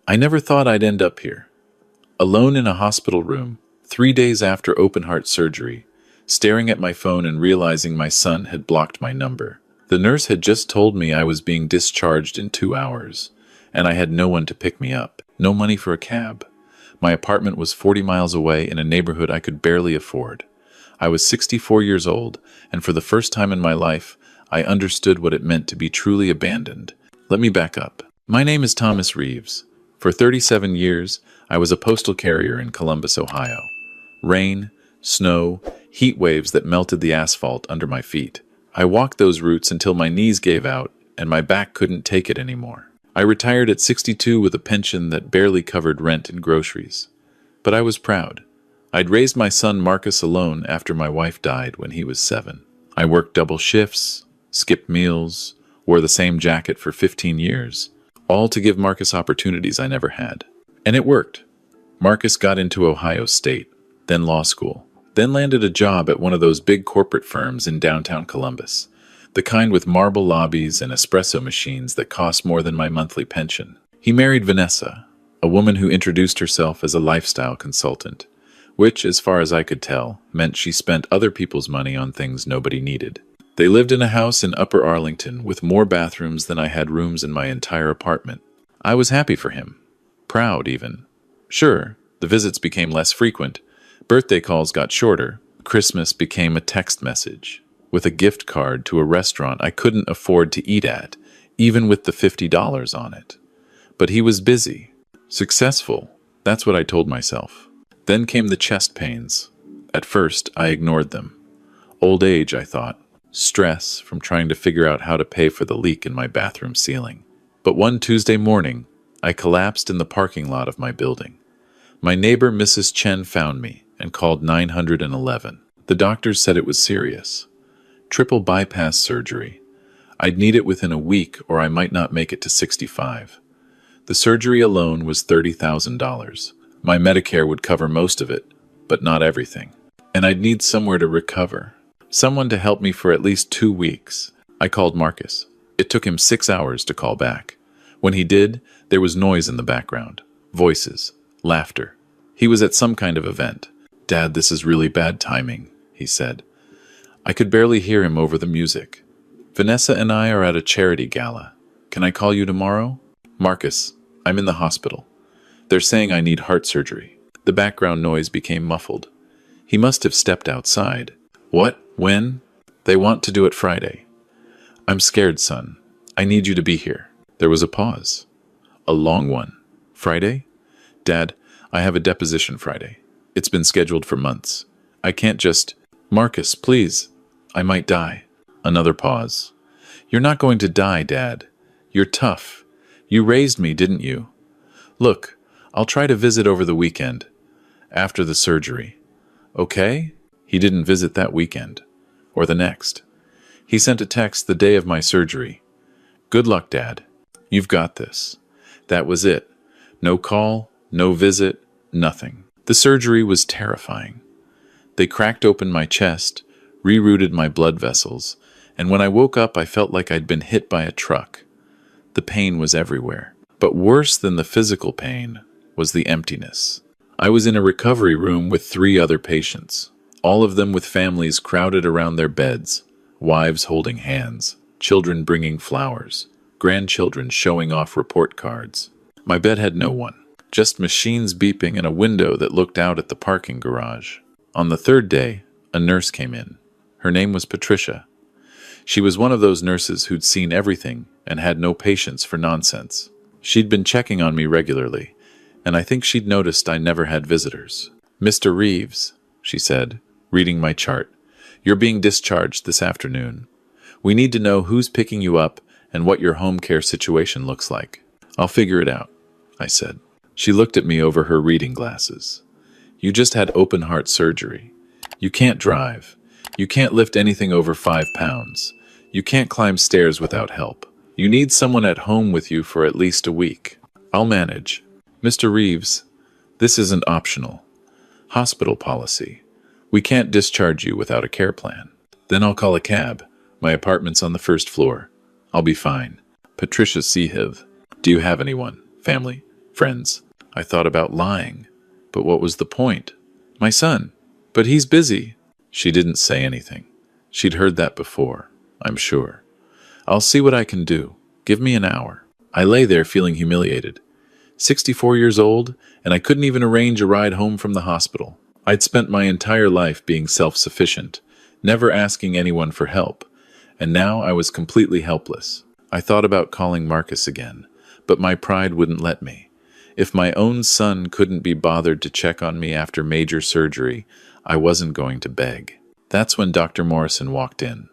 I never thought I'd end up here, alone in a hospital room, 3 days after open-heart surgery, staring at my phone and realizing my son had blocked my number. The nurse had just told me I was being discharged in 2 hours, and I had no one to pick me up. No money for a cab. My apartment was 40 miles away in a neighborhood I could barely afford. I was 64 years old, and for the first time in my life, I understood what it meant to be truly abandoned. Let me back up. My name is Thomas Reeves. For 37 years, I was a postal carrier in Columbus, Ohio. Rain, snow, heat waves that melted the asphalt under my feet. I walked those routes until my knees gave out and my back couldn't take it anymore. I retired at 62 with a pension that barely covered rent and groceries. But I was proud. I'd raised my son Marcus alone after my wife died when he was 7. I worked double shifts, skipped meals, wore the same jacket for 15 years, all to give Marcus opportunities I never had. And it worked. Marcus got into Ohio State, then law school, then landed a job at one of those big corporate firms in downtown Columbus, the kind with marble lobbies and espresso machines that cost more than my monthly pension. He married Vanessa, a woman who introduced herself as a lifestyle consultant, which, as far as I could tell, meant she spent other people's money on things nobody needed. They lived in a house in Upper Arlington with more bathrooms than I had rooms in my entire apartment. I was happy for him. Proud, even. Sure, the visits became less frequent. Birthday calls got shorter. Christmas became a text message, with a gift card to a restaurant I couldn't afford to eat at, even with the $50 on it. But he was busy. Successful. That's what I told myself. Then came the chest pains. At first, I ignored them. Old age, I thought. Stress from trying to figure out how to pay for the leak in my bathroom ceiling. But one Tuesday morning, I collapsed in the parking lot of my building. My neighbor, Mrs. Chen, found me and called 911. The doctors said it was serious. Triple bypass surgery. I'd need it within a week or I might not make it to 65. The surgery alone was $30,000. My Medicare would cover most of it, but not everything. And I'd need somewhere to recover. Someone to help me for at least 2 weeks. I called Marcus. It took him 6 hours to call back. When he did, there was noise in the background. Voices. Laughter. He was at some kind of event. "Dad, this is really bad timing," he said. I could barely hear him over the music. "Vanessa and I are at a charity gala. Can I call you tomorrow?" "Marcus, I'm in the hospital. They're saying I need heart surgery." The background noise became muffled. He must have stepped outside. "What? When?" "They want to do it Friday." "I'm scared, son. I need you to be here." There was a pause. A long one. "Friday?" "Dad, I have a deposition Friday. It's been scheduled for months. I can't just—" "Marcus, please. I might die." Another pause. "You're not going to die, Dad. You're tough. You raised me, didn't you? Look, I'll try to visit over the weekend. After the surgery. Okay?" He didn't visit that weekend. Or the next. He sent a text the day of my surgery. "Good luck, Dad. You've got this." That was it. No call, no visit, nothing. The surgery was terrifying. They cracked open my chest, rerouted my blood vessels, and when I woke up I felt like I'd been hit by a truck. The pain was everywhere. But worse than the physical pain was the emptiness. I was in a recovery room with 3 other patients, all of them with families crowded around their beds, wives holding hands, children bringing flowers, grandchildren showing off report cards. My bed had no one, just machines beeping and a window that looked out at the parking garage. On the 3rd day, a nurse came in. Her name was Patricia. She was one of those nurses who'd seen everything and had no patience for nonsense. She'd been checking on me regularly, and I think she'd noticed I never had visitors. "Mr. Reeves," she said, reading my chart, "you're being discharged this afternoon. We need to know who's picking you up and what your home care situation looks like." "I'll figure it out," I said. She looked at me over her reading glasses. "You just had open heart surgery. You can't drive. You can't lift anything over 5 pounds. You can't climb stairs without help. You need someone at home with you for at least a week." "I'll manage." "Mr. Reeves, this isn't optional. Hospital policy. We can't discharge you without a care plan." "Then I'll call a cab. My apartment's on the 1st floor. I'll be fine." Patricia Seehiv. "Do you have anyone? Family? Friends. I thought about lying. But what was the point? My son. But he's busy. She didn't say anything. She'd heard that before, I'm sure. I'll see what I can do. Give me an hour. I lay there feeling humiliated. 64 years old, and I couldn't even arrange a ride home from the hospital. I'd spent my entire life being self-sufficient, never asking anyone for help, and now I was completely helpless. I thought about calling Marcus again, but my pride wouldn't let me. If my own son couldn't be bothered to check on me after major surgery, I wasn't going to beg. That's when Dr. Morrison walked in.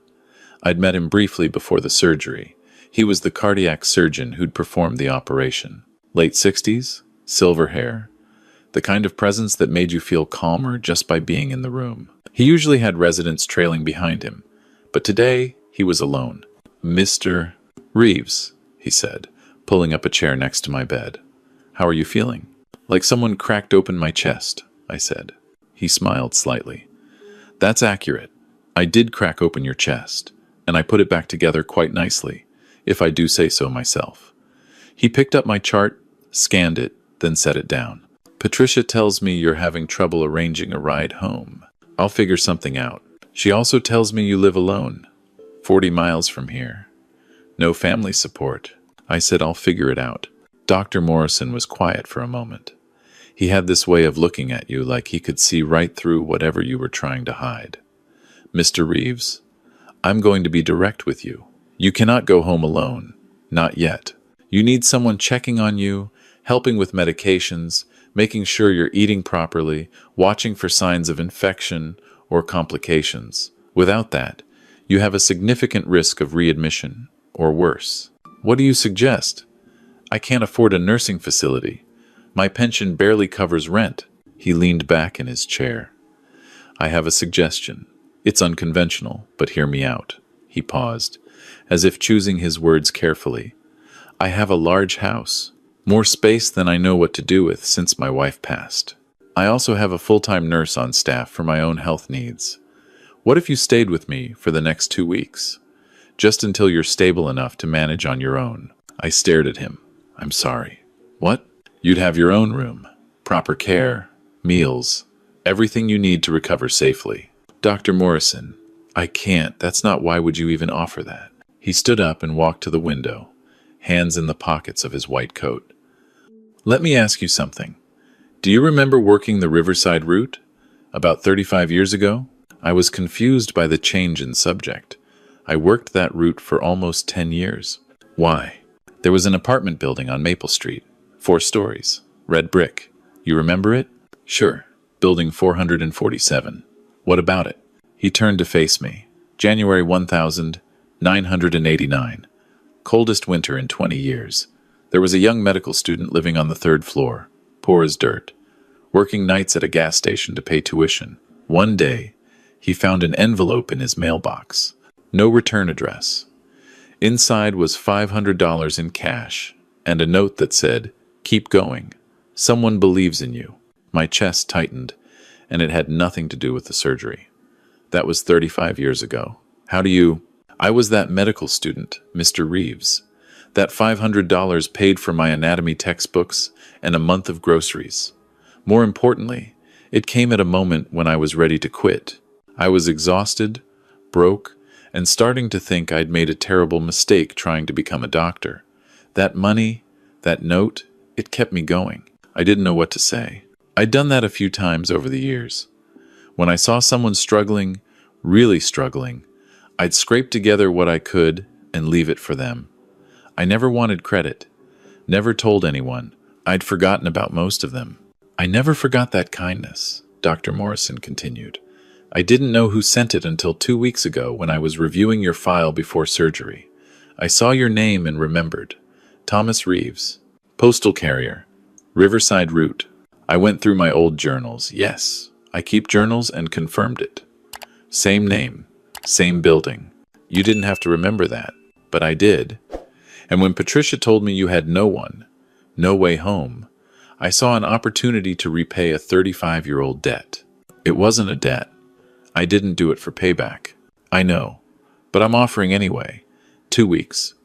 I'd met him briefly before the surgery. He was the cardiac surgeon who'd performed the operation. Late 60s, silver hair, the kind of presence that made you feel calmer just by being in the room. He usually had residents trailing behind him, but today he was alone. "Mr. Reeves," he said, pulling up a chair next to my bed. "How are you feeling?" "Like someone cracked open my chest," I said. He smiled slightly. "That's accurate. I did crack open your chest, and I put it back together quite nicely, if I do say so myself." He picked up my chart, scanned it, then set it down. "Patricia tells me you're having trouble arranging a ride home. I'll figure something out. She also tells me you live alone, 40 miles from here. No family support." I said I'll figure it out. Dr. Morrison was quiet for a moment. He had this way of looking at you like he could see right through whatever you were trying to hide. "Mr. Reeves, I'm going to be direct with you. You cannot go home alone. Not yet. You need someone checking on you, helping with medications, making sure you're eating properly, watching for signs of infection or complications. Without that, you have a significant risk of readmission, or worse. What do you suggest?" "I can't afford a nursing facility. My pension barely covers rent." He leaned back in his chair. "I have a suggestion. It's unconventional, but hear me out." He paused, as if choosing his words carefully. "I have a large house. More space than I know what to do with since my wife passed. I also have a full-time nurse on staff for my own health needs. What if you stayed with me for the next 2 weeks? Just until you're stable enough to manage on your own." I stared at him. "I'm sorry." "What?" "You'd have your own room, proper care, meals, everything you need to recover safely." "Dr. Morrison, I can't. That's not why would you even offer that?" He stood up and walked to the window, hands in the pockets of his white coat. "Let me ask you something. Do you remember working the Riverside route about 35 years ago?" I was confused by the change in subject. I worked that route for almost 10 years. "Why?" "There was an apartment building on Maple Street, 4 stories, red brick. You remember it?" "Sure. Building 447. What about it?" He turned to face me. "January 1989. Coldest winter in 20 years. There was a young medical student living on the 3rd floor, poor as dirt, working nights at a gas station to pay tuition. One day, he found an envelope in his mailbox. No return address. Inside was $500 in cash and a note that said, 'Keep going. Someone believes in you.'" My chest tightened, and it had nothing to do with the surgery. That was 35 years ago. "How do you—" "I was that medical student, Mr. Reeves. That $500 paid for my anatomy textbooks and a month of groceries. More importantly, it came at a moment when I was ready to quit. I was exhausted, broke, and starting to think I'd made a terrible mistake trying to become a doctor. That money, that note, it kept me going. I didn't know what to say. I'd done that a few times over the years. When I saw someone struggling, really struggling, I'd scrape together what I could and leave it for them. I never wanted credit, never told anyone. I'd forgotten about most of them." "I never forgot that kindness," Dr. Morrison continued. "I didn't know who sent it until 2 weeks ago when I was reviewing your file before surgery. I saw your name and remembered. Thomas Reeves, postal carrier, Riverside route. I went through my old journals. Yes, I keep journals and confirmed it. Same name, same building. You didn't have to remember that, but I did. And when Patricia told me you had no one, no way home, I saw an opportunity to repay a 35-year-old debt. It wasn't a debt. I didn't do it for payback. I know, but I'm offering anyway. 2 weeks.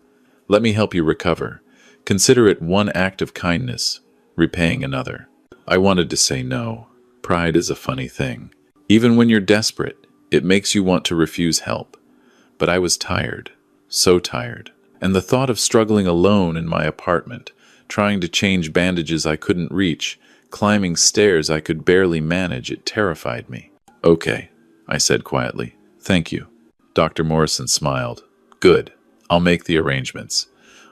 Let me help you recover. Consider it one act of kindness, repaying another. I wanted to say no. Pride is a funny thing. Even when you're desperate, it makes you want to refuse help. But I was tired, so tired. And the thought of struggling alone in my apartment, trying to change bandages I couldn't reach, climbing stairs I could barely manage, it terrified me. "Okay," I said quietly. "Thank you." Dr. Morrison smiled. "Good. I'll make the arrangements.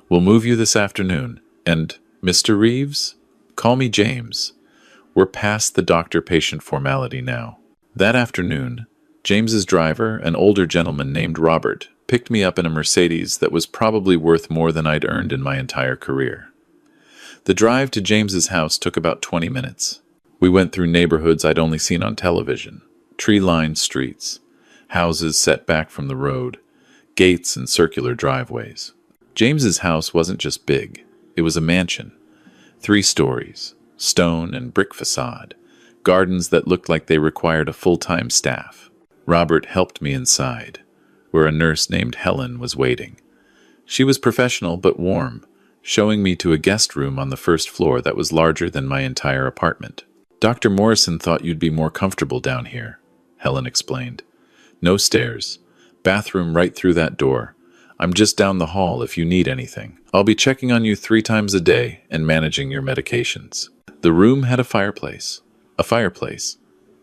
We'll move you this afternoon. And, Mr. Reeves? Call me James. We're past the doctor-patient formality now." That afternoon, James's driver, an older gentleman named Robert, picked me up in a Mercedes that was probably worth more than I'd earned in my entire career. The drive to James's house took about 20 minutes. We went through neighborhoods I'd only seen on television, tree-lined streets, houses set back from the road, gates and circular driveways. James's house wasn't just big, it was a mansion. 3 stories, stone and brick facade, gardens that looked like they required a full-time staff. Robert helped me inside, where a nurse named Helen was waiting. She was professional but warm, showing me to a guest room on the first floor that was larger than my entire apartment. "Dr. Morrison thought you'd be more comfortable down here," Helen explained. "No stairs. Bathroom right through that door. I'm just down the hall if you need anything. I'll be checking on you 3 times a day and managing your medications." The room had a fireplace,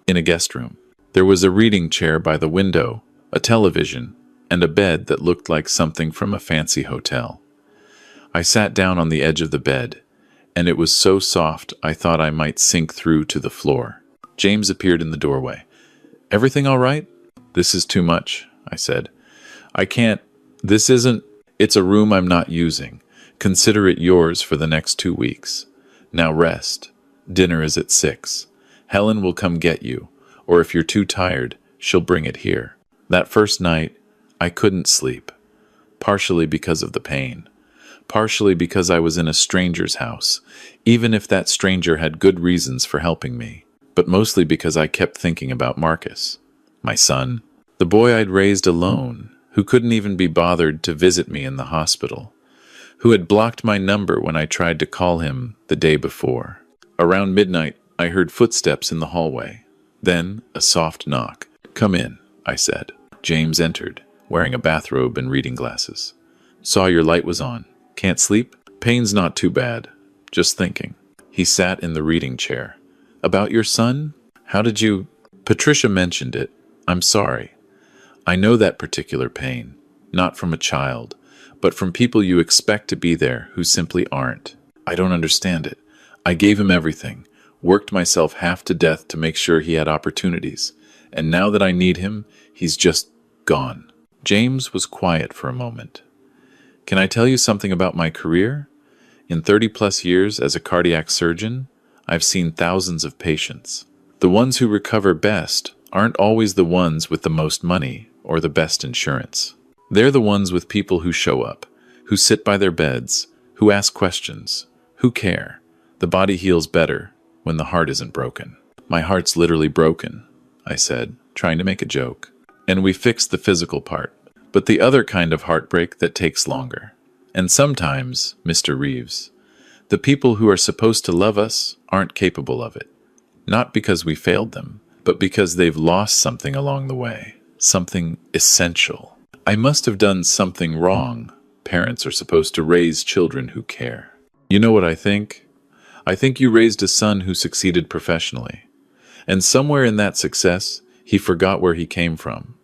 in a guest room. There was a reading chair by the window, a television, and a bed that looked like something from a fancy hotel. I sat down on the edge of the bed, and it was so soft I thought I might sink through to the floor. James appeared in the doorway. "Everything all right?" "This is too much," I said. "I can't. It's a room I'm not using. Consider it yours for the next 2 weeks. Now rest. Dinner is at 6. Helen will come get you, or if you're too tired, she'll bring it here." That first night, I couldn't sleep, partially because of the pain, partially because I was in a stranger's house, even if that stranger had good reasons for helping me, but mostly because I kept thinking about Marcus, my son, the boy I'd raised alone, who couldn't even be bothered to visit me in the hospital, who had blocked my number when I tried to call him the day before. Around midnight, I heard footsteps in the hallway. Then, a soft knock. "Come in," I said. James entered, wearing a bathrobe and reading glasses. "Saw your light was on. Can't sleep?" "Pain's not too bad. Just thinking." He sat in the reading chair. "About your son? How did you—" "Patricia mentioned it. I'm sorry. I know that particular pain, not from a child, but from people you expect to be there who simply aren't. I don't understand it. I gave him everything, worked myself half to death to make sure he had opportunities, and now that I need him, he's just gone." James was quiet for a moment. "Can I tell you something about my career? In 30-plus years as a cardiac surgeon, I've seen thousands of patients. The ones who recover best aren't always the ones with the most money or the best insurance. They're the ones with people who show up, who sit by their beds, who ask questions, who care. The body heals better when the heart isn't broken." "My heart's literally broken," I said, trying to make a joke. "And we fixed the physical part, but the other kind of heartbreak that takes longer. And sometimes, Mr. Reeves, the people who are supposed to love us aren't capable of it. Not because we failed them, but because they've lost something along the way. Something essential. I must have done something wrong. Parents are supposed to raise children who care. You know what I think? I think you raised a son who succeeded professionally. And somewhere in that success, he forgot where he came from.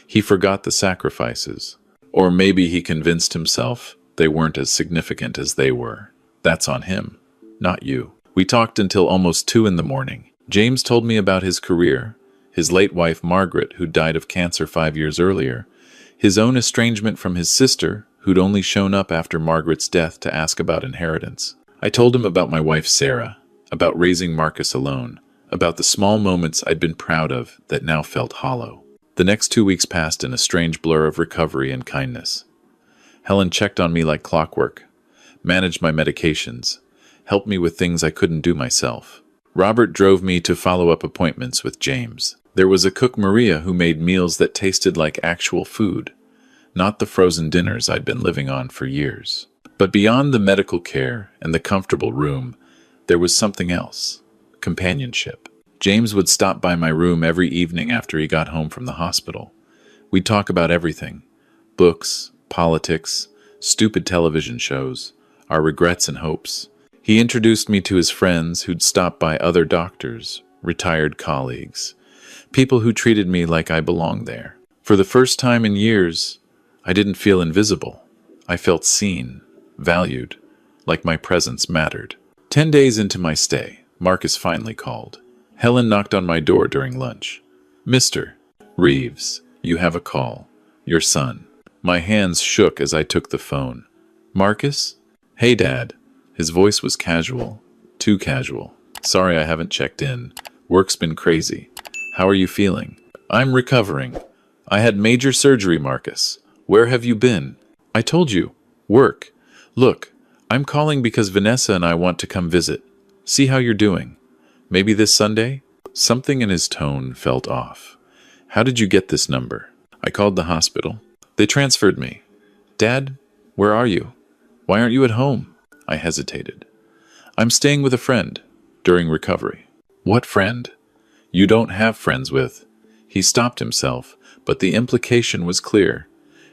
He forgot the sacrifices. Or maybe he convinced himself they weren't as significant as they were. That's on him, not you." We talked until almost 2 in the morning. James told me about his career, his late wife Margaret, who died of cancer 5 years earlier, his own estrangement from his sister, who'd only shown up after Margaret's death to ask about inheritance. I told him about my wife Sarah, about raising Marcus alone, about the small moments I'd been proud of that now felt hollow. The next 2 weeks passed in a strange blur of recovery and kindness. Helen checked on me like clockwork, managed my medications, helped me with things I couldn't do myself. Robert drove me to follow-up appointments with James. There was a cook, Maria, who made meals that tasted like actual food, not the frozen dinners I'd been living on for years. But beyond the medical care and the comfortable room, there was something else. Companionship. James would stop by my room every evening after he got home from the hospital. We'd talk about everything. Books, politics, stupid television shows, our regrets and hopes. He introduced me to his friends who'd stop by other doctors, retired colleagues, people who treated me like I belonged there. For the first time in years, I didn't feel invisible. I felt seen, valued, like my presence mattered. 10 days into my stay, Marcus finally called. Helen knocked on my door during lunch. "Mr. Reeves, you have a call. Your son." My hands shook as I took the phone. "Marcus?" "Hey, Dad." His voice was casual. Too casual. "Sorry I haven't checked in. Work's been crazy. How are you feeling?" "I'm recovering. I had major surgery, Marcus. Where have you been?" "I told you. Work. Look, I'm calling because Vanessa and I want to come visit. See how you're doing. Maybe this Sunday?" Something in his tone felt off. "How did you get this number?" "I called the hospital. They transferred me." "Dad, where are you? Why aren't you at home?" I hesitated. "I'm staying with a friend during recovery." "What friend?" "You don't have friends with." He stopped himself, but the implication was clear.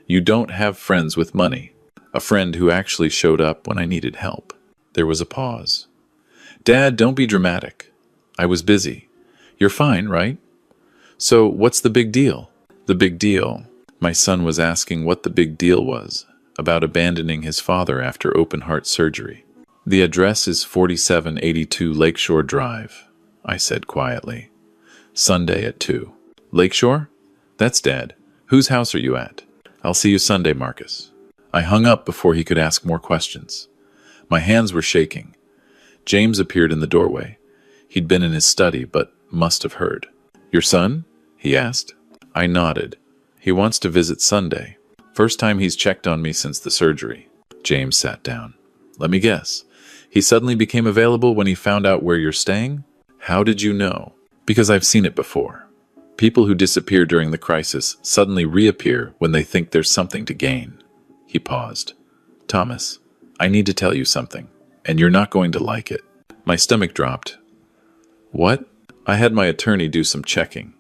You don't have friends with money. A friend who actually showed up when I needed help. There was a pause. "Dad, don't be dramatic. I was busy. You're fine, right?" "So, what's the big deal?" "The big deal." My son was asking what the big deal was, about abandoning his father after open-heart surgery. "The address is 4782 Lakeshore Drive," I said quietly. "Sunday at 2. "Lakeshore? That's Dad. Whose house are you at?" "I'll see you Sunday, Marcus." I hung up before he could ask more questions. My hands were shaking. James appeared in the doorway. He'd been in his study, but must have heard. "Your son?" he asked. I nodded. "He wants to visit Sunday. First time he's checked on me since the surgery." James sat down. "Let me guess. He suddenly became available when he found out where you're staying?" "How did you know?" "Because I've seen it before. People who disappear during the crisis suddenly reappear when they think there's something to gain." He paused. "Thomas, I need to tell you something, and you're not going to like it." My stomach dropped. "What?" "I had my attorney do some checking.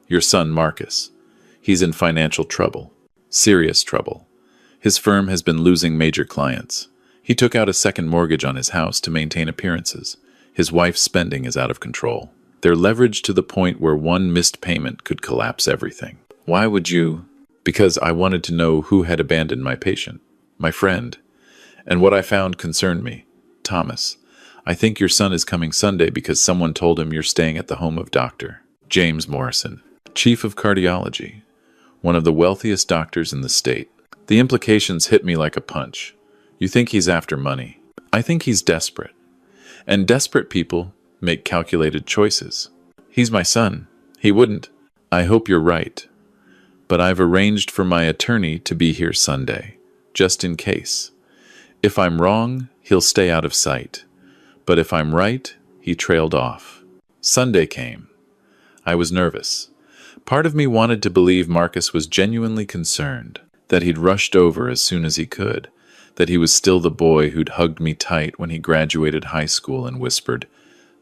Your son, Marcus. He's in financial trouble. Serious trouble. His firm has been losing major clients. He took out a second mortgage on his house to maintain appearances. His wife's spending is out of control. They're leveraged to the point where one missed payment could collapse everything." "Why would you?" "Because I wanted to know who had abandoned my patient, my friend, and what I found concerned me. Thomas, I think your son is coming Sunday because someone told him you're staying at the home of Dr. James Morrison, chief of cardiology, one of the wealthiest doctors in the state." The implications hit me like a punch. "You think he's after money?" "I think he's desperate. And desperate people make calculated choices. He's my son. He wouldn't." "I hope you're right. But I've arranged for my attorney to be here Sunday, just in case. If I'm wrong, he'll stay out of sight. But if I'm right," he trailed off. Sunday came. I was nervous. Part of me wanted to believe Marcus was genuinely concerned, that he'd rushed over as soon as he could, that he was still the boy who'd hugged me tight when he graduated high school and whispered,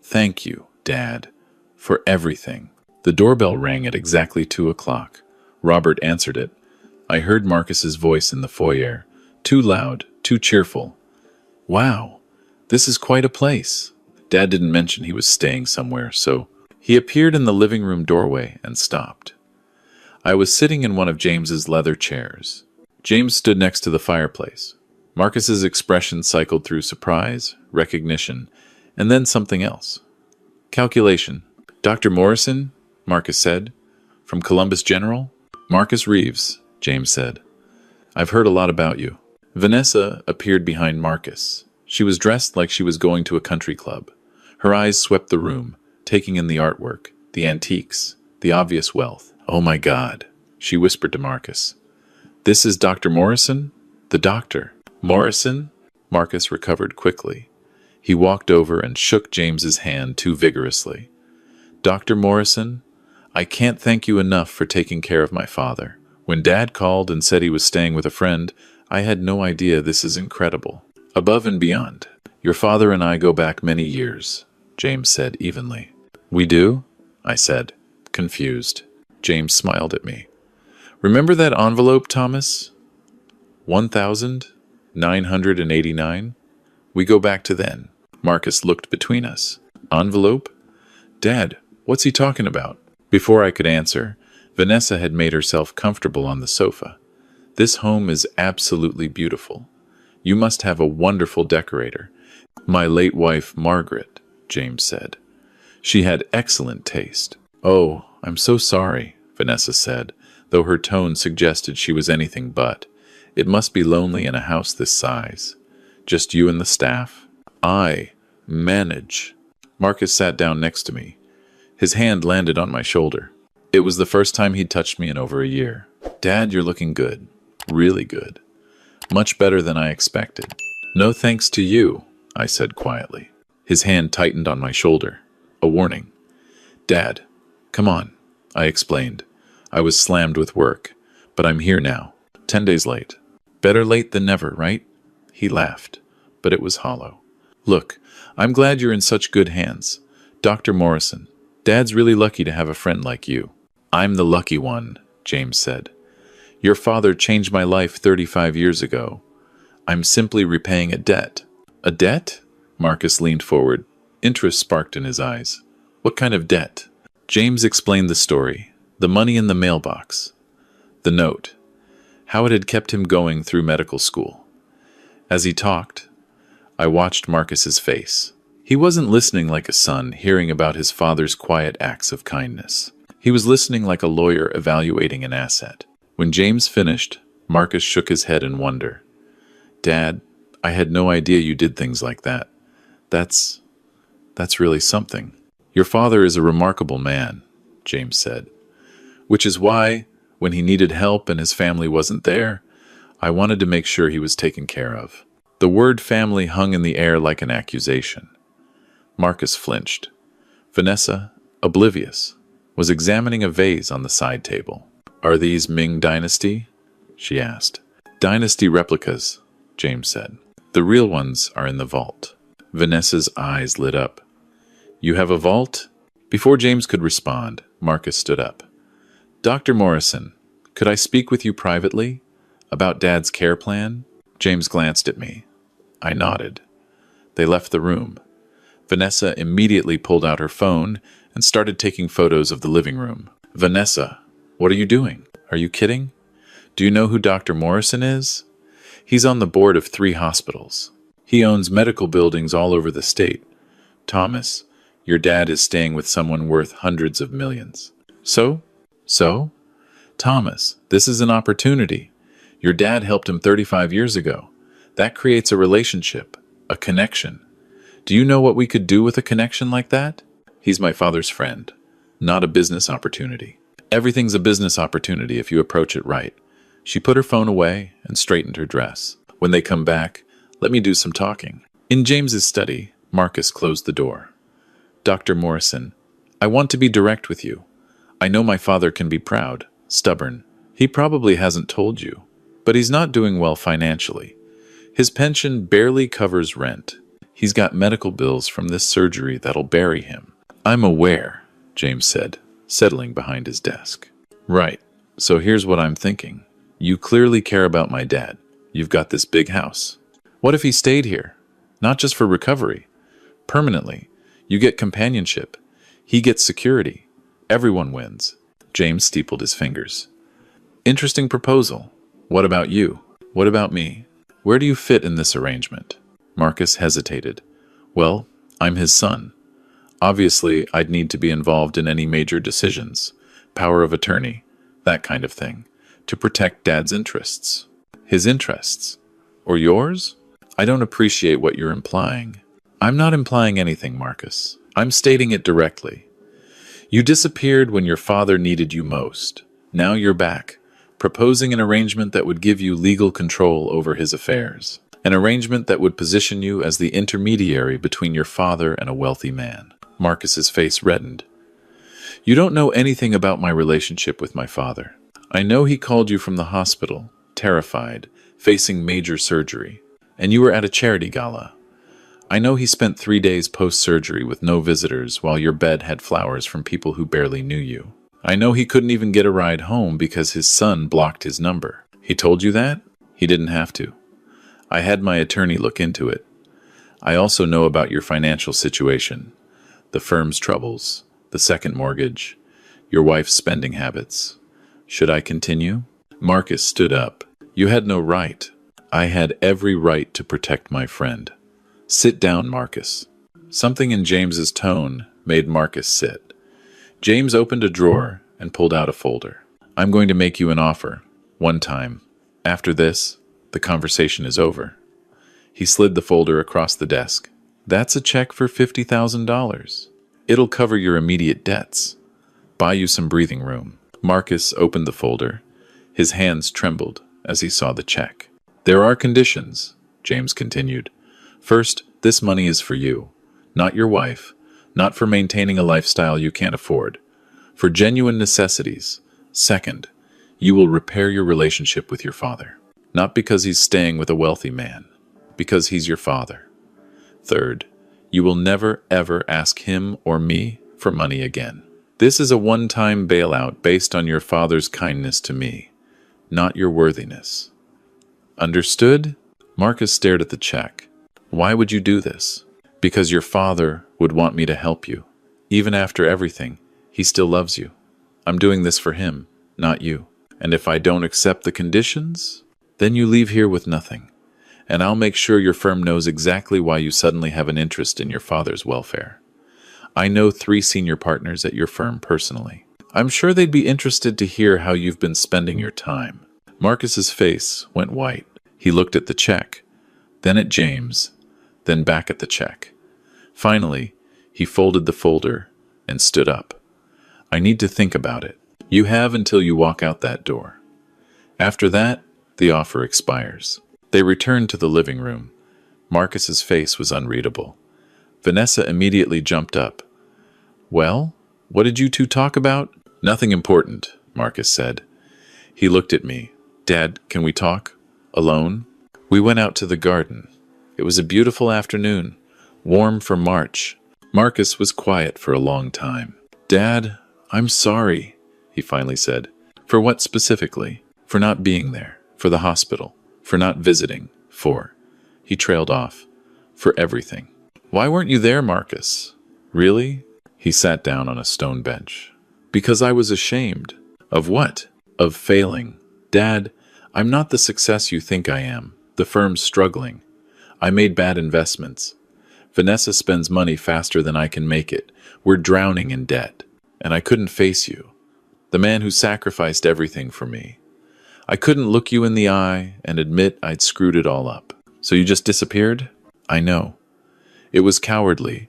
"Thank you, Dad, for everything." The doorbell rang at exactly 2 o'clock. Robert answered it. I heard Marcus's voice in the foyer, too loud, too cheerful. "Wow, this is quite a place." Dad didn't mention he was staying somewhere, so he appeared in the living room doorway and stopped. I was sitting in one of James's leather chairs. James stood next to the fireplace. Marcus's expression cycled through surprise, recognition, and then something else. Calculation. "Dr. Morrison?" Marcus said. "From Columbus General?" "Marcus Reeves," James said. "I've heard a lot about you." Vanessa appeared behind Marcus. She was dressed like she was going to a country club. Her eyes swept the room, taking in the artwork, the antiques, the obvious wealth. "Oh my God," she whispered to Marcus. "This is Dr. Morrison?" "The doctor." "Morrison?" Marcus recovered quickly. He walked over and shook James's hand too vigorously. "Dr. Morrison, I can't thank you enough for taking care of my father. When Dad called and said he was staying with a friend, I had no idea. This is incredible." Above and beyond. Your father and I go back many years, James said evenly. We do? I said, confused. James smiled at me. Remember that envelope, Thomas? 1,989? We go back to then. Marcus looked between us. Envelope? Dad, what's he talking about? Before I could answer, Vanessa had made herself comfortable on the sofa. This home is absolutely beautiful. You must have a wonderful decorator. My late wife, Margaret, James said. She had excellent taste. Oh, I'm so sorry, Vanessa said, though her tone suggested she was anything but. It must be lonely in a house this size. Just you and the staff? I manage. Marcus sat down next to me. His hand landed on my shoulder. It was the first time he'd touched me in over a year. Dad, you're looking good. Really good. Much better than I expected. No thanks to you, I said quietly. His hand tightened on my shoulder. A warning. Dad, come on, I explained. I was slammed with work, but I'm here now. 10 days late. Better late than never, right? He laughed, but it was hollow. Look, I'm glad you're in such good hands. Dr. Morrison, Dad's really lucky to have a friend like you. I'm the lucky one, James said. Your father changed my life 35 years ago. I'm simply repaying a debt. A debt? Marcus leaned forward. Interest sparked in his eyes. What kind of debt? James explained the story. The money in the mailbox. The note. How it had kept him going through medical school. As he talked, I watched Marcus's face. He wasn't listening like a son hearing about his father's quiet acts of kindness. He was listening like a lawyer evaluating an asset. When James finished, Marcus shook his head in wonder. Dad, I had no idea you did things like that. That's really something. Your father is a remarkable man, James said. Which is why, when he needed help and his family wasn't there, I wanted to make sure he was taken care of. The word family hung in the air like an accusation. Marcus flinched. Vanessa, oblivious, was examining a vase on the side table. Are these Ming Dynasty? She asked. Dynasty replicas, James said. The real ones are in the vault. Vanessa's eyes lit up. You have a vault? Before James could respond, Marcus stood up. Dr. Morrison, could I speak with you privately? About Dad's care plan? James glanced at me. I nodded. They left the room. Vanessa immediately pulled out her phone and started taking photos of the living room. Vanessa, what are you doing? Are you kidding? Do you know who Dr. Morrison is? He's on the board of 3 hospitals. He owns medical buildings all over the state. Thomas, your dad is staying with someone worth hundreds of millions. So? Thomas, this is an opportunity. Your dad helped him 35 years ago. That creates a relationship, a connection. Do you know what we could do with a connection like that? He's my father's friend, not a business opportunity. Everything's a business opportunity if you approach it right. She put her phone away and straightened her dress. When they come back, let me do some talking. In James's study, Marcus closed the door. Dr. Morrison, I want to be direct with you. I know my father can be proud, stubborn. He probably hasn't told you, but he's not doing well financially. His pension barely covers rent. He's got medical bills from this surgery that'll bury him. I'm aware, James said, settling behind his desk. Right, so here's what I'm thinking. You clearly care about my dad. You've got this big house. What if he stayed here? Not just for recovery. Permanently. You get companionship. He gets security. Everyone wins. James steepled his fingers. Interesting proposal. What about you? What about me? Where do you fit in this arrangement? Marcus hesitated. Well, I'm his son. Obviously, I'd need to be involved in any major decisions, power of attorney, that kind of thing, to protect Dad's interests. His interests? Or yours? I don't appreciate what you're implying. I'm not implying anything, Marcus. I'm stating it directly. You disappeared when your father needed you most. Now you're back, proposing an arrangement that would give you legal control over his affairs. An arrangement that would position you as the intermediary between your father and a wealthy man. Marcus's face reddened. You don't know anything about my relationship with my father. I know he called you from the hospital, terrified, facing major surgery. And you were at a charity gala. I know he spent 3 days post-surgery with no visitors while your bed had flowers from people who barely knew you. I know he couldn't even get a ride home because his son blocked his number. He told you that? He didn't have to. I had my attorney look into it. I also know about your financial situation, the firm's troubles, the second mortgage, your wife's spending habits. Should I continue? Marcus stood up. You had no right. I had every right to protect my friend. Sit down, Marcus. Something in James's tone made Marcus sit. James opened a drawer and pulled out a folder. I'm going to make you an offer, one time. After this, the conversation is over. He slid the folder across the desk. That's a check for $50,000. It'll cover your immediate debts. Buy you some breathing room. Marcus opened the folder. His hands trembled as he saw the check. There are conditions, James continued. First, this money is for you, not your wife, not for maintaining a lifestyle you can't afford, for genuine necessities. Second, you will repair your relationship with your father, not because he's staying with a wealthy man, because he's your father. Third, you will never ever ask him or me for money again. This is a one-time bailout based on your father's kindness to me, not your worthiness. Understood? Marcus stared at the check. Why would you do this? Because your father would want me to help you. Even after everything, he still loves you. I'm doing this for him, not you. And if I don't accept the conditions, then you leave here with nothing. And I'll make sure your firm knows exactly why you suddenly have an interest in your father's welfare. I know 3 senior partners at your firm personally. I'm sure they'd be interested to hear how you've been spending your time. Marcus's face went white. He looked at the check, then at James, then back at the check. Finally, he folded the folder and stood up. I need to think about it. You have until you walk out that door. After that, the offer expires. They returned to the living room. Marcus's face was unreadable. Vanessa immediately jumped up. Well, what did you two talk about? Nothing important, Marcus said. He looked at me. Dad, can we talk? Alone? We went out to the garden. It was a beautiful afternoon, warm for March. Marcus was quiet for a long time. Dad, I'm sorry, he finally said. For what specifically? For not being there. For the hospital. For not visiting. He trailed off. For everything. Why weren't you there, Marcus? Really? He sat down on a stone bench. Because I was ashamed. Of what? Of failing. Dad, I'm not the success you think I am. The firm's struggling. I made bad investments. Vanessa spends money faster than I can make it. We're drowning in debt. And I couldn't face you. The man who sacrificed everything for me. I couldn't look you in the eye and admit I'd screwed it all up. So you just disappeared? I know. It was cowardly.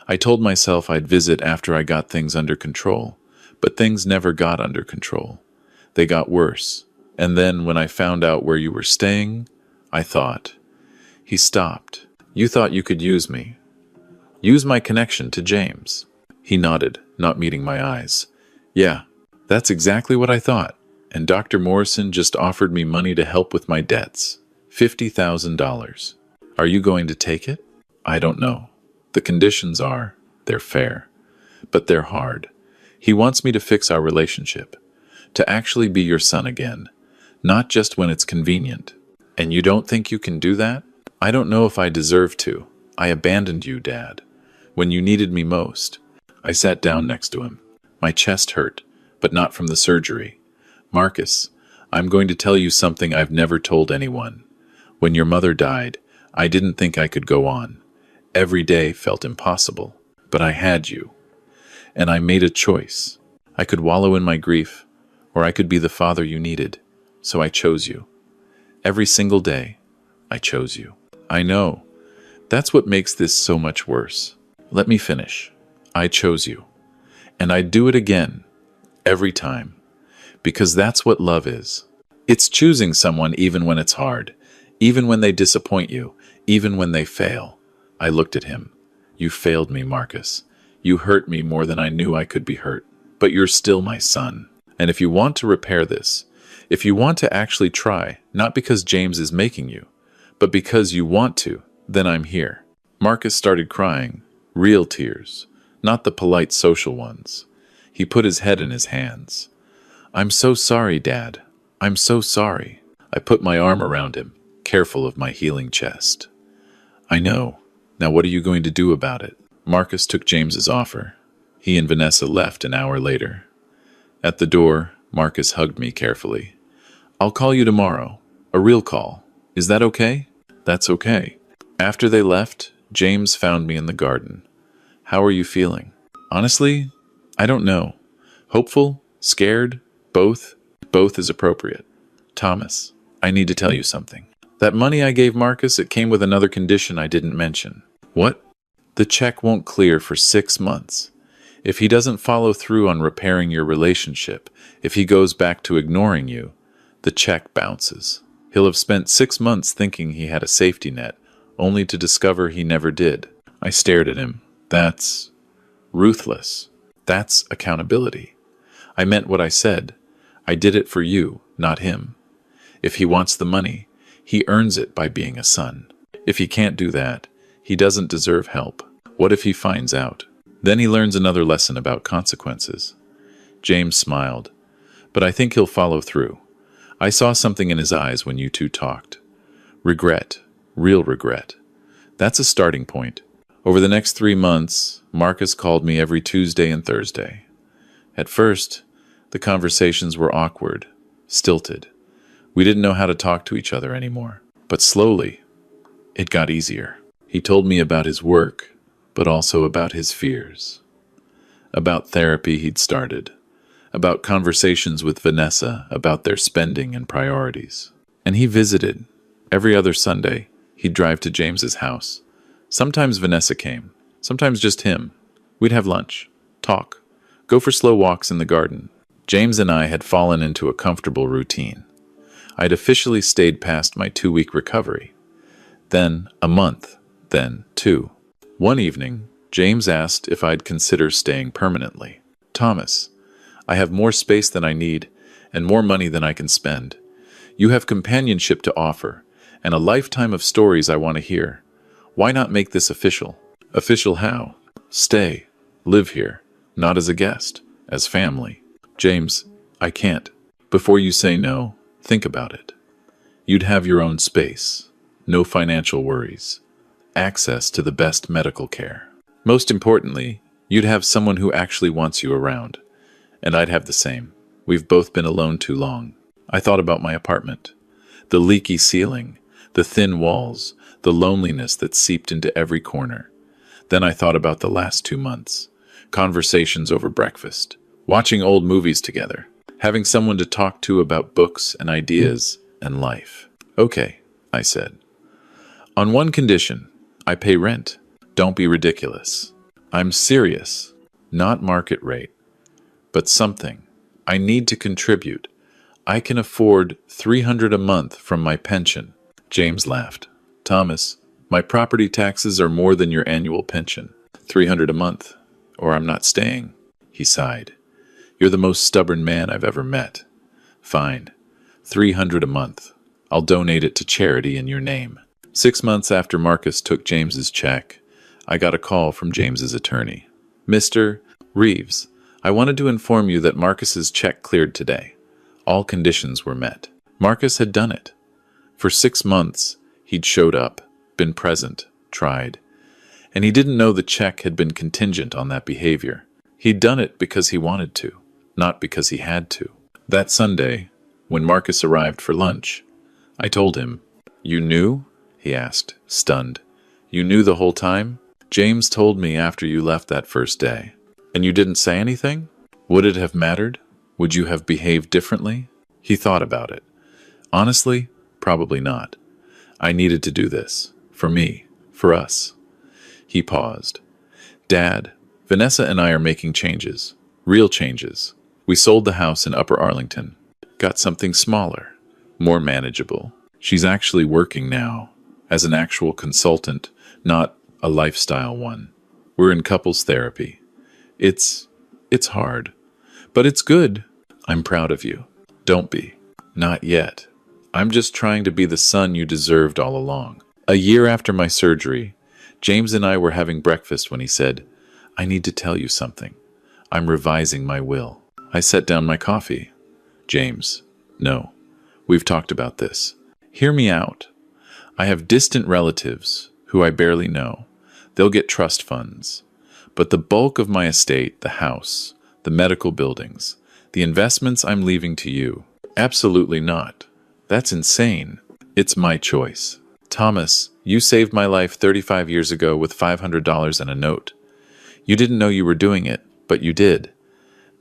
I told myself I'd visit after I got things under control. But things never got under control. They got worse. And then when I found out where you were staying, I thought. He stopped. You thought you could use me. Use my connection to James. He nodded, not meeting my eyes. Yeah, that's exactly what I thought. And Dr. Morrison just offered me money to help with my debts. $50,000. Are you going to take it? I don't know. The conditions are, they're fair. But they're hard. He wants me to fix our relationship. To actually be your son again. Not just when it's convenient. And you don't think you can do that? I don't know if I deserve to. I abandoned you, Dad. When you needed me most. I sat down next to him. My chest hurt, but not from the surgery. Marcus, I'm going to tell you something I've never told anyone. When your mother died, I didn't think I could go on. Every day felt impossible, but I had you. And I made a choice. I could wallow in my grief, or I could be the father you needed. So I chose you. Every single day, I chose you. I know. That's what makes this so much worse. Let me finish. I chose you. And I'd do it again. Every time. Because that's what love is. It's choosing someone even when it's hard. Even when they disappoint you. Even when they fail. I looked at him. You failed me, Marcus. You hurt me more than I knew I could be hurt. But you're still my son. And if you want to repair this, if you want to actually try, not because James is making you, But because you want to, then I'm here. Marcus started crying, real tears, not the polite social ones. He put his head in his hands. I'm so sorry, Dad. I'm so sorry. I put my arm around him, careful of my healing chest. I know. Now what are you going to do about it? Marcus took James's offer. He and Vanessa left an hour later. At the door, Marcus hugged me carefully. I'll call you tomorrow. A real call. Is that okay? That's okay. After they left, James found me in the garden. How are you feeling? Honestly, I don't know. Hopeful? Scared? Both? Both is appropriate. Thomas, I need to tell you something. That money I gave Marcus, it came with another condition I didn't mention. What? The check won't clear for 6 months. If he doesn't follow through on repairing your relationship, if he goes back to ignoring you, the check bounces. He'll have spent 6 months thinking he had a safety net, only to discover he never did. I stared at him. That's ruthless. That's accountability. I meant what I said. I did it for you, not him. If he wants the money, he earns it by being a son. If he can't do that, he doesn't deserve help. What if he finds out? Then he learns another lesson about consequences. James smiled. But I think he'll follow through. I saw something in his eyes when you two talked. Regret. Real regret. That's a starting point. Over the next 3 months, Marcus called me every Tuesday and Thursday. At first, the conversations were awkward, stilted. We didn't know how to talk to each other anymore. But slowly, it got easier. He told me about his work, but also about his fears. About therapy he'd started. About conversations with Vanessa about their spending and priorities. And he visited. Every other Sunday, he'd drive to James's house. Sometimes Vanessa came, sometimes just him. We'd have lunch, talk, go for slow walks in the garden. James and I had fallen into a comfortable routine. I'd officially stayed past my 2-week recovery. Then a month, then 2. One evening, James asked if I'd consider staying permanently. Thomas, I have more space than I need and more money than I can spend. You have companionship to offer and a lifetime of stories I want to hear. Why not make this official? Official how? Stay. Live here. Not as a guest. As family. James, I can't. Before you say no, think about it. You'd have your own space. No financial worries. Access to the best medical care. Most importantly, you'd have someone who actually wants you around. And I'd have the same. We've both been alone too long. I thought about my apartment. The leaky ceiling. The thin walls. The loneliness that seeped into every corner. Then I thought about the last 2 months. Conversations over breakfast. Watching old movies together. Having someone to talk to about books and ideas and life. Okay, I said. On one condition, I pay rent. Don't be ridiculous. I'm serious. Not market rate. But something. I need to contribute. I can afford $300 a month from my pension. James laughed. Thomas, my property taxes are more than your annual pension. $300 a month, or I'm not staying. He sighed. You're the most stubborn man I've ever met. Fine. $300 a month. I'll donate it to charity in your name. 6 months after Marcus took James's check, I got a call from James's attorney. Mr. Reeves, I wanted to inform you that Marcus's check cleared today. All conditions were met. Marcus had done it. For 6 months, he'd showed up, been present, tried. And he didn't know the check had been contingent on that behavior. He'd done it because he wanted to, not because he had to. That Sunday, when Marcus arrived for lunch, I told him, You knew? He asked, stunned. You knew the whole time? James told me after you left that first day. And you didn't say anything? Would it have mattered? Would you have behaved differently? He thought about it. Honestly, probably not. I needed to do this. For me. For us. He paused. Dad, Vanessa and I are making changes. Real changes. We sold the house in Upper Arlington. Got something smaller. More manageable. She's actually working now. As an actual consultant, not a lifestyle one. We're in couples therapy. It's hard. But it's good. I'm proud of you. Don't be. Not yet. I'm just trying to be the son you deserved all along. A year after my surgery, James and I were having breakfast when he said, I need to tell you something. I'm revising my will. I set down my coffee. James, no. We've talked about this. Hear me out. I have distant relatives who I barely know. They'll get trust funds. But the bulk of my estate, the house, the medical buildings, the investments I'm leaving to you, absolutely not. That's insane. It's my choice. Thomas, you saved my life 35 years ago with $500 and a note. You didn't know you were doing it, but you did.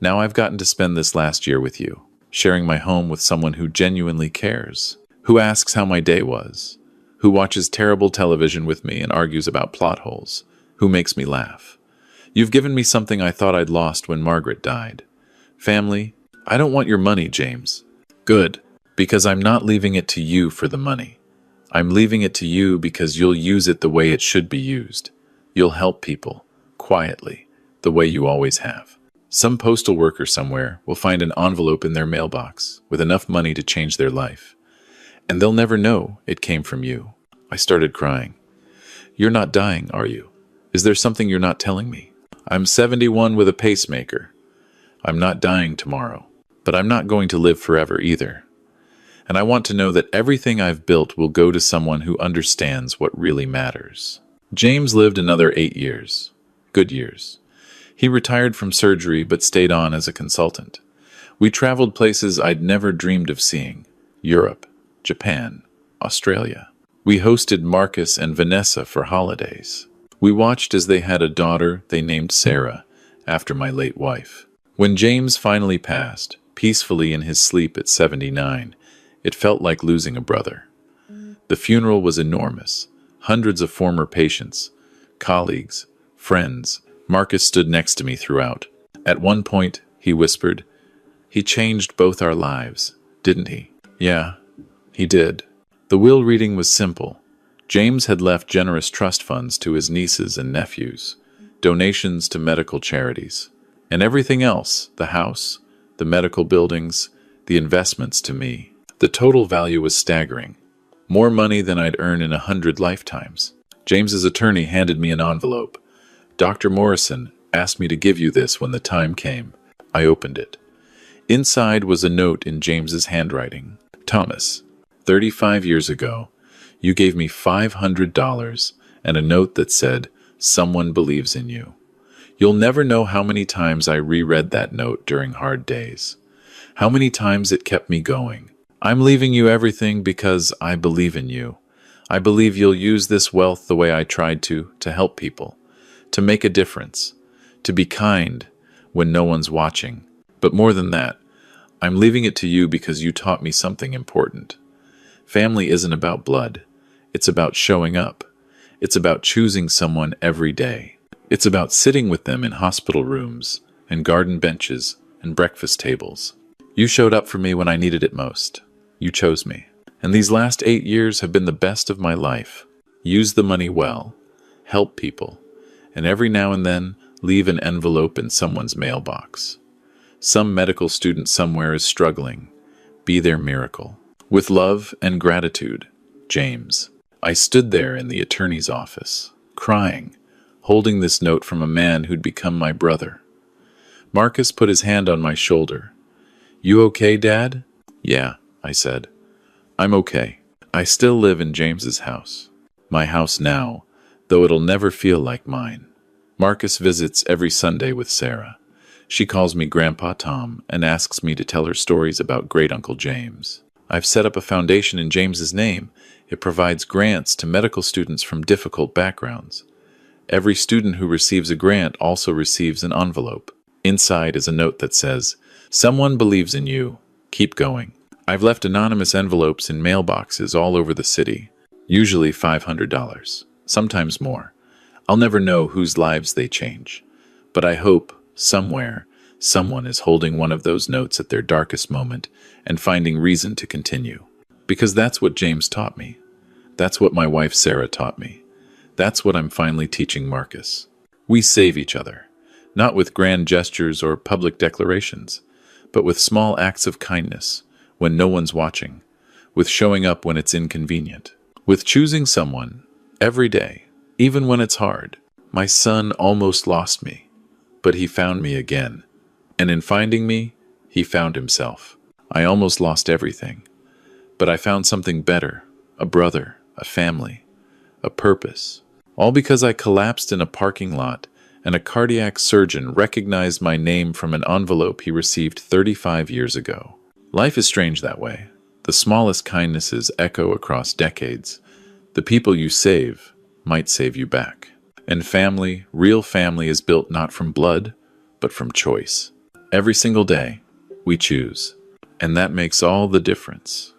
Now I've gotten to spend this last year with you, sharing my home with someone who genuinely cares, who asks how my day was, who watches terrible television with me and argues about plot holes, who makes me laugh. You've given me something I thought I'd lost when Margaret died. Family, I don't want your money, James. Good, because I'm not leaving it to you for the money. I'm leaving it to you because you'll use it the way it should be used. You'll help people, quietly, the way you always have. Some postal worker somewhere will find an envelope in their mailbox with enough money to change their life. And they'll never know it came from you. I started crying. You're not dying, are you? Is there something you're not telling me? I'm 71 with a pacemaker. I'm not dying tomorrow, but I'm not going to live forever either. And I want to know that everything I've built will go to someone who understands what really matters. James lived another 8 years. Good years. He retired from surgery but stayed on as a consultant. We traveled places I'd never dreamed of seeing. Europe, Japan, Australia. We hosted Marcus and Vanessa for holidays. We watched as they had a daughter they named Sarah, after my late wife. When James finally passed, peacefully in his sleep at 79, it felt like losing a brother. The funeral was enormous. Hundreds of former patients, colleagues, friends. Marcus stood next to me throughout. At one point, he whispered, "He changed both our lives, didn't he?" Yeah, he did. The will reading was simple. James had left generous trust funds to his nieces and nephews, donations to medical charities, and everything else, the house, the medical buildings, the investments to me. The total value was staggering. More money than I'd earn in 100 lifetimes. James's attorney handed me an envelope. Dr. Morrison asked me to give you this when the time came. I opened it. Inside was a note in James's handwriting. Thomas, 35 years ago, you gave me $500 and a note that said, "Someone believes in you." You'll never know how many times I reread that note during hard days. How many times it kept me going. I'm leaving you everything because I believe in you. I believe you'll use this wealth the way I tried to help people, to make a difference, to be kind when no one's watching. But more than that, I'm leaving it to you because you taught me something important. Family isn't about blood. It's about showing up. It's about choosing someone every day. It's about sitting with them in hospital rooms and garden benches and breakfast tables. You showed up for me when I needed it most. You chose me. And these last 8 years have been the best of my life. Use the money well, help people, and every now and then leave an envelope in someone's mailbox. Some medical student somewhere is struggling. Be their miracle. With love and gratitude, James. I stood there in the attorney's office, crying, holding this note from a man who'd become my brother. Marcus put his hand on my shoulder. You okay, Dad? Yeah, I said. I'm okay. I still live in James's house. My house now, though it'll never feel like mine. Marcus visits every Sunday with Sarah. She calls me Grandpa Tom and asks me to tell her stories about Great Uncle James. I've set up a foundation in James's name. It provides grants to medical students from difficult backgrounds. Every student who receives a grant also receives an envelope. Inside is a note that says, "Someone believes in you. Keep going." I've left anonymous envelopes in mailboxes all over the city, usually $500, sometimes more. I'll never know whose lives they change, but I hope, somewhere, someone is holding one of those notes at their darkest moment and finding reason to continue. Because that's what James taught me. That's what my wife Sarah taught me. That's what I'm finally teaching Marcus. We save each other, not with grand gestures or public declarations, but with small acts of kindness when no one's watching, with showing up when it's inconvenient, with choosing someone every day, even when it's hard. My son almost lost me, but he found me again. And in finding me, he found himself. I almost lost everything, but I found something better, a brother, a family, a purpose. All because I collapsed in a parking lot and a cardiac surgeon recognized my name from an envelope he received 35 years ago. Life is strange that way. The smallest kindnesses echo across decades. The people you save might save you back. And family, real family, is built not from blood, but from choice. Every single day, we choose. And that makes all the difference.